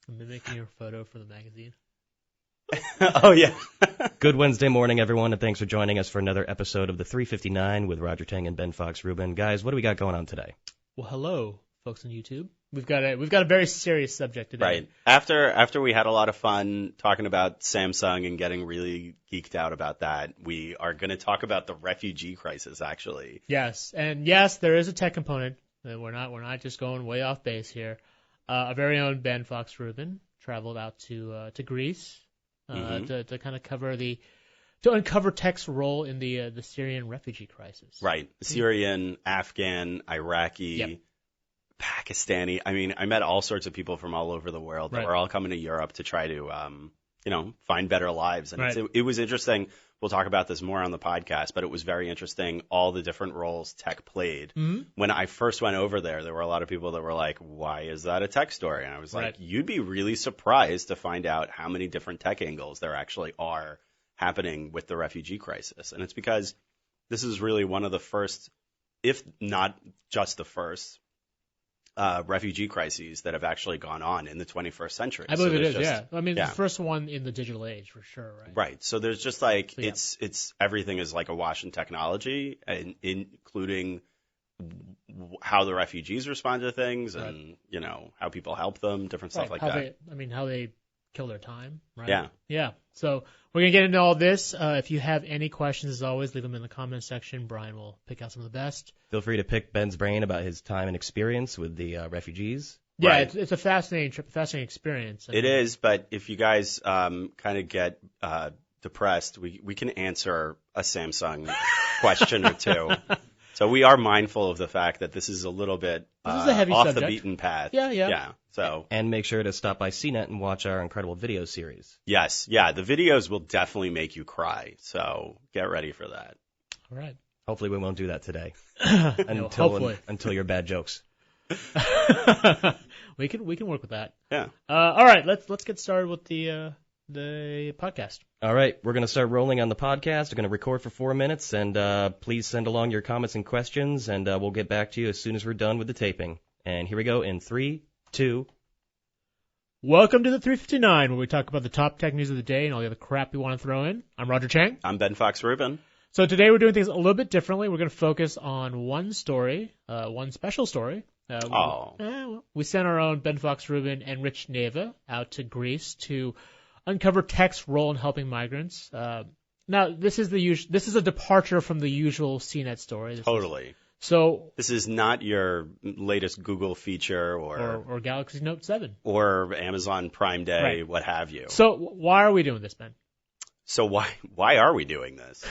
I'm mimicking your photo for the magazine. Oh, yeah. Good Wednesday morning, everyone, and thanks for joining us for another episode of the 359 with Roger Tang and Ben Fox Rubin. Guys, what do we got going on today? Well, hello, folks on YouTube. We've got a very serious subject today. Right. After we had a lot of fun talking about Samsung and getting really geeked out about that, we are going to talk about the refugee crisis, actually. Yes, and yes, there is a tech component. We're not just going way off base here. Our very own Ben Fox Rubin traveled out to Greece to kind of uncover tech's role in the Syrian refugee crisis. Right. Syrian, Afghan, Iraqi, Pakistani. I mean, I met all sorts of people from all over the world that were all coming to Europe to try to, find better lives. And it was interesting. We'll talk about this more on the podcast, but it was very interesting, all the different roles tech played. Mm-hmm. When I first went over there were a lot of people that were like, why is that a tech story? And I was like, you'd be really surprised to find out how many different tech angles there actually are happening with the refugee crisis. And it's because this is really one of the first, if not just the first, refugee crises that have actually gone on in the 21st century. I believe it is, yeah. I mean, the first one in the digital age, for sure, right? Right. So there's just it's everything is like awash in technology, and including how the refugees respond to things and, how people help them, different stuff like that. How they kill their time, right? Yeah. Yeah. So we're going to get into all this. If you have any questions, as always, leave them in the comments section. Brian will pick out some of the best. Feel free to pick Ben's brain about his time and experience with the refugees. Yeah, it's a fascinating trip, fascinating experience. It is, but if you guys kind of get depressed, we can answer a Samsung question or two. So we are mindful of the fact that this is a little bit a heavy off subject. the beaten path. Yeah. So and make sure to stop by CNET and watch our incredible video series. Yes, yeah, the videos will definitely make you cry. So get ready for that. All right. Hopefully we won't do that today. Until your bad jokes. We can work with that. Yeah. All right. Let's get started with the podcast. All right, we're going to start rolling on the podcast. We're going to record for 4 minutes, and please send along your comments and questions, and we'll get back to you as soon as we're done with the taping. And here we go in 3, 2. Welcome to the 359, where we talk about the top tech news of the day and all the other crap we want to throw in. I'm Roger Chang. I'm Ben Fox Rubin. So today we're doing things a little bit differently. We're going to focus on one story, one special story. We sent our own Ben Fox Rubin and Rich Neva out to Greece to uncover tech's role in helping migrants. Now, this is a departure from the usual CNET story. This is not your latest Google feature or Galaxy Note 7 or Amazon Prime Day, what have you. So why are we doing this, Ben? So why are we doing this?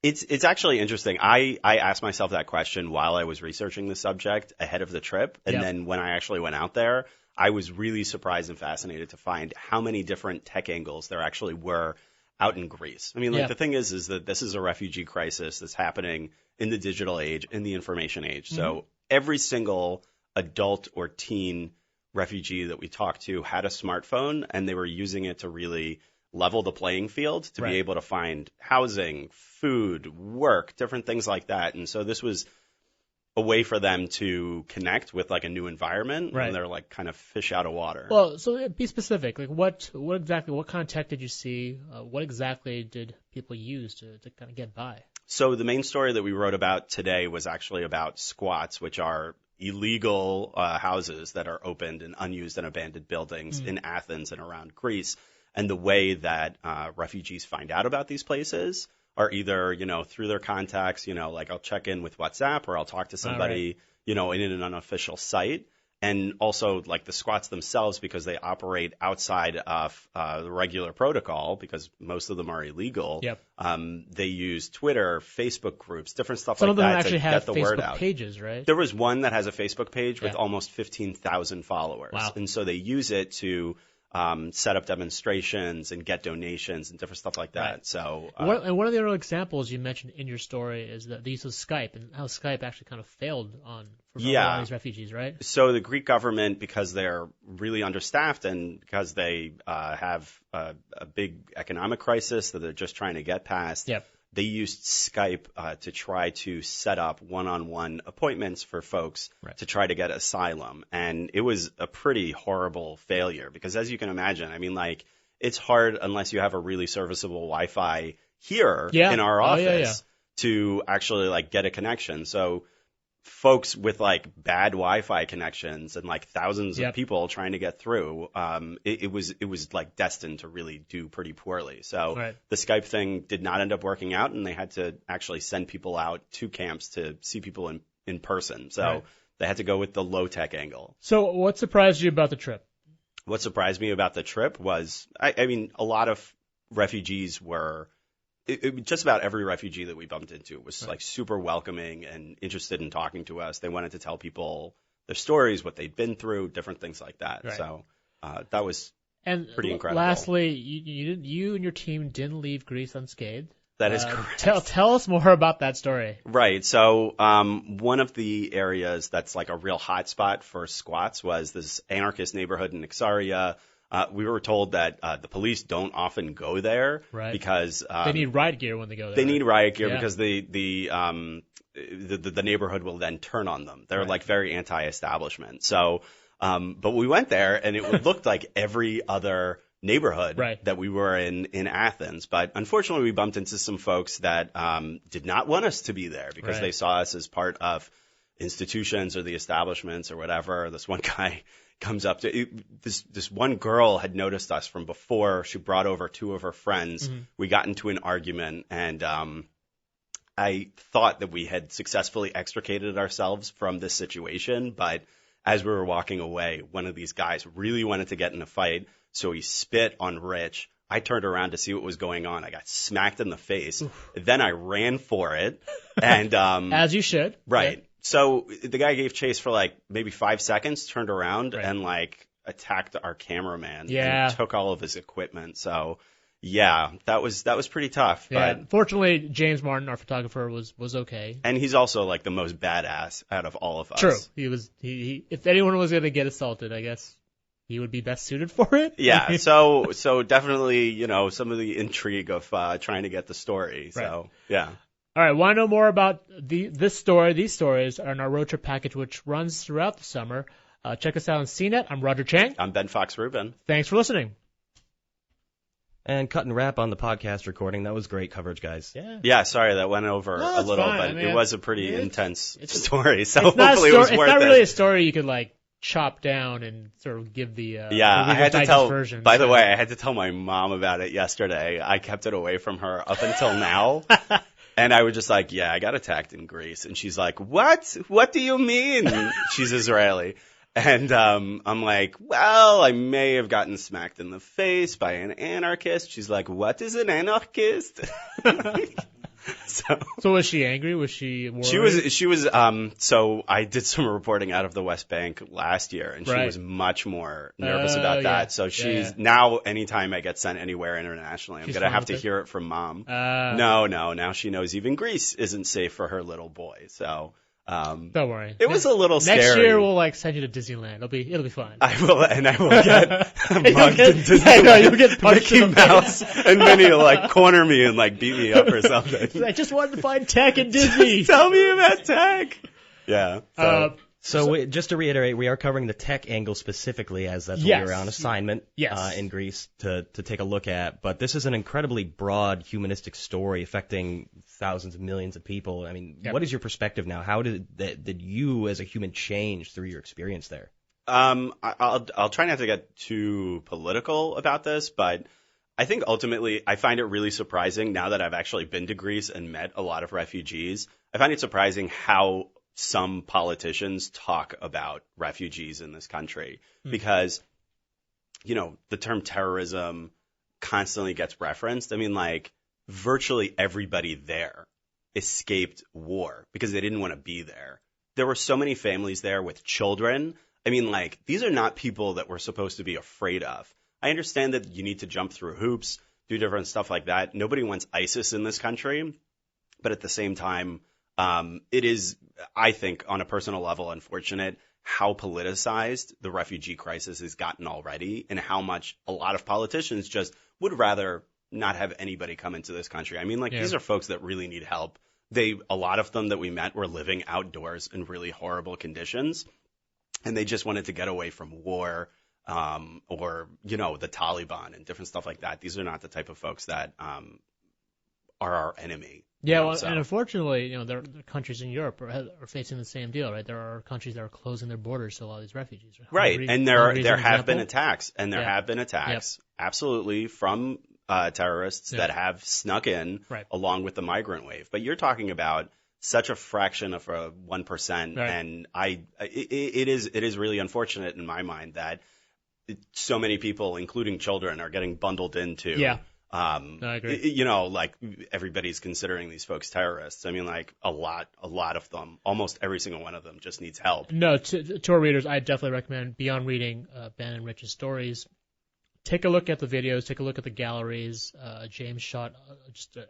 It's actually interesting. I asked myself that question while I was researching the subject ahead of the trip, and then when I actually went out there, I was really surprised and fascinated to find how many different tech angles there actually were out in Greece. I mean, the thing is that this is a refugee crisis that's happening in the digital age, in the information age. Mm-hmm. So every single adult or teen refugee that we talked to had a smartphone, and they were using it to really level the playing field, to be able to find housing, food, work, different things like that. And so this was a way for them to connect with like a new environment when they're like kind of fish out of water. Well, so be specific. Like what kind of tech did you see? What exactly did people use to kind of get by? So the main story that we wrote about today was actually about squats, which are illegal houses that are opened in unused and abandoned buildings in Athens and around Greece. And the way that refugees find out about these places are either, through their contacts, like I'll check in with WhatsApp or I'll talk to somebody, in an unofficial site. And also like the squats themselves, because they operate outside of the regular protocol, because most of them are illegal. Yep. They use Twitter, Facebook groups, different stuff Some like of them that actually to have get the Facebook word out. Pages, right? There was one that has a Facebook page with almost 15,000 followers. Wow. And so they use it to set up demonstrations and get donations and different stuff like that. Right. So, and one of the other examples you mentioned in your story is the use of Skype and how Skype actually kind of failed for a lot of these refugees, right? So the Greek government, because they're really understaffed and because they have a big economic crisis that they're just trying to get past, they used Skype to try to set up one-on-one appointments for folks to try to get asylum. And it was a pretty horrible failure because, as you can imagine, I mean, like, it's hard unless you have a really serviceable Wi-Fi here in our office to actually, like, get a connection. So folks with, like, bad Wi-Fi connections and, like, thousands of people trying to get through, it was like destined to really do pretty poorly. So the Skype thing did not end up working out, and they had to actually send people out to camps to see people in person. So they had to go with the low-tech angle. So what surprised you about the trip? What surprised me about the trip was, I mean, a lot of refugees were just about every refugee that we bumped into was like super welcoming and interested in talking to us. They wanted to tell people their stories, what they'd been through, different things like that. So that was pretty incredible. Lastly, you and your team didn't leave Greece unscathed. That is correct. Tell us more about that story. Right. So one of the areas that's like a real hot spot for squats was this anarchist neighborhood in Ixaria. We were told that the police don't often go there because they need riot gear when they go there. They need riot gear because the neighborhood will then turn on them. They're like very anti-establishment. So, but we went there and it looked like every other neighborhood that we were in Athens. But unfortunately, we bumped into some folks that did not want us to be there because they saw us as part of institutions or the establishments or whatever. This one guy comes up to this one girl had noticed us from before. She brought over two of her friends. We got into an argument, and I thought that we had successfully extricated ourselves from this situation. But as we were walking away, one of these guys really wanted to get in a fight, so he spit on Rich. I turned around to see what was going on. I got smacked in the face. Then I ran for it, and as you should, right. So the guy gave chase for like maybe 5 seconds, turned around and like attacked our cameraman and took all of his equipment. So yeah, that was pretty tough. Yeah. But fortunately, James Martin, our photographer, was okay. And he's also like the most badass out of all of us. True. He if anyone was going to get assaulted, I guess he would be best suited for it. Yeah. So definitely, you know, some of the intrigue of trying to get the story. So yeah. All right, want to know more about this story? These stories are in our road trip package, which runs throughout the summer. Check us out on CNET. I'm Roger Chang. I'm Ben Fox Rubin. Thanks for listening. And cut and wrap on the podcast recording. That was great coverage, guys. Yeah, sorry that went over a little, fine. but I mean, it was a pretty intense story. So it's hopefully it was worth it. It's not really a story you could like chop down and sort of give the I had to tell version. By the way, I had to tell my mom about it yesterday. I kept it away from her up until now. And I was just like, yeah, I got attacked in Greece. And she's like, what? What do you mean? She's Israeli. And I'm like, well, I may have gotten smacked in the face by an anarchist. She's like, what is an anarchist? So was she angry? Was she worried? She was so I did some reporting out of the West Bank last year, and she was much more nervous about that. So she's now anytime I get sent anywhere internationally, I'm going to have to hear it from Mom. No, now she knows even Greece isn't safe for her little boy. So don't worry. It was a little scary. Next year we'll like send you to Disneyland. It'll be fine. I will get mugged in Disneyland. You'll get punched Mickey Mouse and Minnie will like corner me and like beat me up or something. I just wanted to find tech in Disney. Tell me about tech. Yeah. So just to reiterate, we are covering the tech angle specifically, as that's what we were on assignment in Greece to take a look at. But this is an incredibly broad humanistic story affecting thousands of millions of people. I mean, what is your perspective now? How did you as a human change through your experience there? I'll try not to get too political about this, but I think ultimately I find it really surprising now that I've actually been to Greece and met a lot of refugees. I find it surprising how some politicians talk about refugees in this country because, you know, the term terrorism constantly gets referenced. I mean, like, virtually everybody there escaped war because they didn't want to be there. There were so many families there with children. I mean, like, these are not people that we're supposed to be afraid of. I understand that you need to jump through hoops, do different stuff like that. Nobody wants ISIS in this country. But at the same time, it is, I think, on a personal level, unfortunate how politicized the refugee crisis has gotten already and how much a lot of politicians just would rather not have anybody come into this country. I mean, like, these are folks that really need help. A lot of them that we met were living outdoors in really horrible conditions, and they just wanted to get away from war, or, you know, the Taliban and different stuff like that. These are not the type of folks that are our enemy. Yeah, well, and unfortunately, you know, there are countries in Europe are facing the same deal, right? There are countries that are closing their borders to a lot of these refugees. Right, and there have been attacks, absolutely, from terrorists that have snuck in along with the migrant wave. But you're talking about such a fraction of 1%, and it is really unfortunate in my mind that so many people, including children, are getting bundled into. Yeah. No, I agree. You know, like, everybody's considering these folks terrorists. I mean, like, a lot of them, almost every single one of them just needs help. No, to our readers, I definitely recommend, beyond reading Ben and Rich's stories, take a look at the videos, take a look at the galleries. James shot just a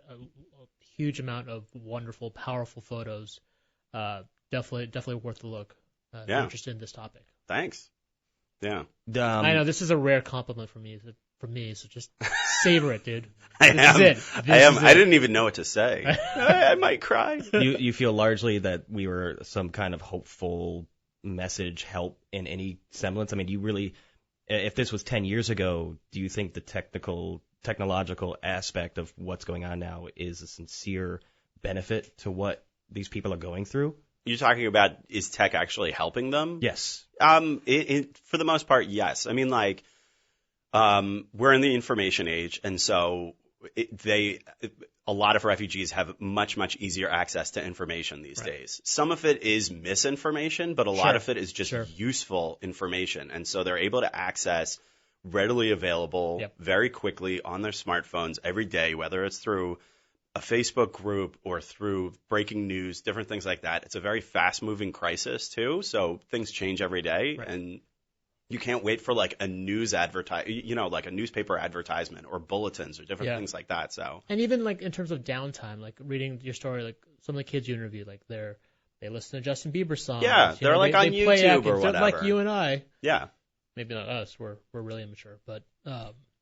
huge amount of wonderful, powerful photos. Definitely worth the look. If you're interested in this topic. Thanks. Yeah. I know this is a rare compliment from me, so just savor it, dude. I am. I didn't even know what to say. I might cry. You feel largely that we were some kind of hopeful message, help in any semblance? I mean, you really, if this was 10 years ago, do you think the technological aspect of what's going on now is a sincere benefit to what these people are going through? You're talking about, is tech actually helping them? Yes. For the most part, yes. I mean, like, we're in the information age, and so a lot of refugees have much, much easier access to information these days. Some of it is misinformation, but a lot of it is just useful information. And so they're able to access readily available very quickly on their smartphones every day, whether it's through a Facebook group or through breaking news, different things like that. It's a very fast-moving crisis, too, so things change every day, and you can't wait for, like, a news like a newspaper advertisement or bulletins or different things like that. So, and even, like, in terms of downtime, like reading your story, like some of the kids you interviewed, like they listen to Justin Bieber songs. Yeah, they're on YouTube or whatever. They're like you and I. Yeah. Maybe not us. We're really immature, but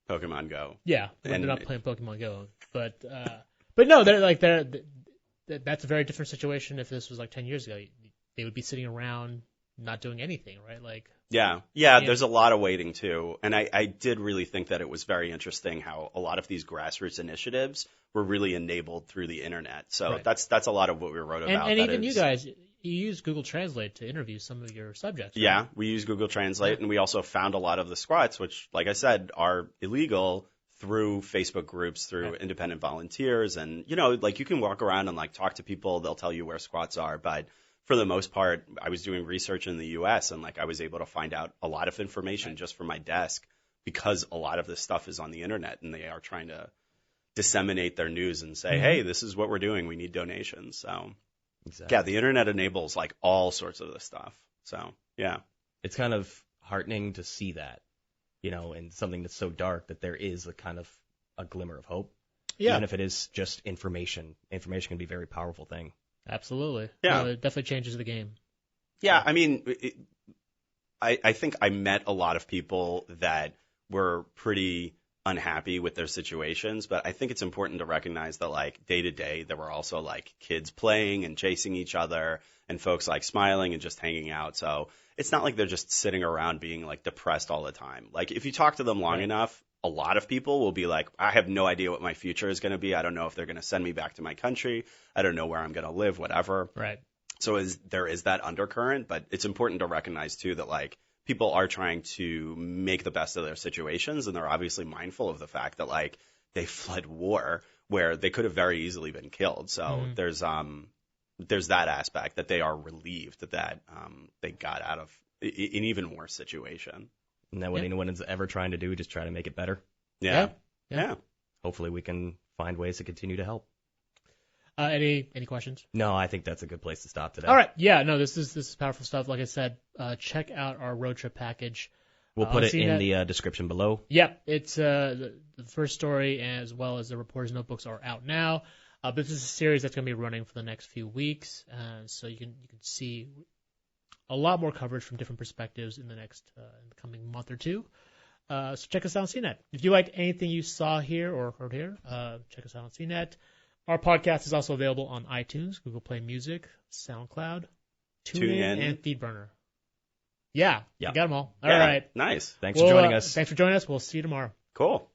Pokemon Go. Yeah, they're not playing Pokemon Go, but no, that's a very different situation. If this was like 10 years ago, they would be sitting around not doing anything, right? Like. Yeah, there's a lot of waiting too. And I did really think that it was very interesting how a lot of these grassroots initiatives were really enabled through the internet. So that's a lot of what we wrote about. And even you guys, you use Google Translate to interview some of your subjects. Right? Yeah, we use Google Translate, and we also found a lot of the squats, which, like I said, are illegal, through Facebook groups, through independent volunteers. And, you know, like, you can walk around and, like, talk to people. They'll tell you where squats are. But for the most part, I was doing research in the U.S. and, like, I was able to find out a lot of information just from my desk, because a lot of this stuff is on the internet, and they are trying to disseminate their news and say, hey, this is what we're doing. We need donations. So, yeah, the internet enables, like, all sorts of this stuff. So, yeah. It's kind of heartening to see that, you know, in something that's so dark, that there is a kind of a glimmer of hope. Yeah. Even if it is just information. Information can be a very powerful thing. Absolutely. Yeah. It definitely changes the game. Yeah, I mean, I think I met a lot of people that were pretty unhappy with their situations, but I think it's important to recognize that, like, day to day, there were also, like, kids playing and chasing each other, and folks, like, smiling and just hanging out. So it's not like they're just sitting around being, like, depressed all the time. Like, if you talk to them long enough, a lot of people will be like, I have no idea what my future is going to be. I don't know if they're going to send me back to my country. I don't know where I'm going to live, whatever. Right. So there is that undercurrent, but it's important to recognize, too, that, like, people are trying to make the best of their situations, and they're obviously mindful of the fact that, like, they fled war where they could have very easily been killed. So there's that aspect, that they are relieved that they got out of an even worse situation. Isn't that what anyone is ever trying to do? Just try to make it better? Yeah. Hopefully we can find ways to continue to help. Any questions? No, I think that's a good place to stop today. All right. Yeah, no, this is powerful stuff. Like I said, check out our road trip package. We'll put it in the description below. Yep. It's the first story, as well as the reporter's notebooks, are out now. This is a series that's going to be running for the next few weeks, so you can see a lot more coverage from different perspectives in the coming month or two. So check us out on CNET. If you liked anything you saw here or heard here, check us out on CNET. Our podcast is also available on iTunes, Google Play Music, SoundCloud, TuneIn, and FeedBurner. Yeah, you got them all. All right. Nice. Thanks for joining us. Thanks for joining us. We'll see you tomorrow. Cool.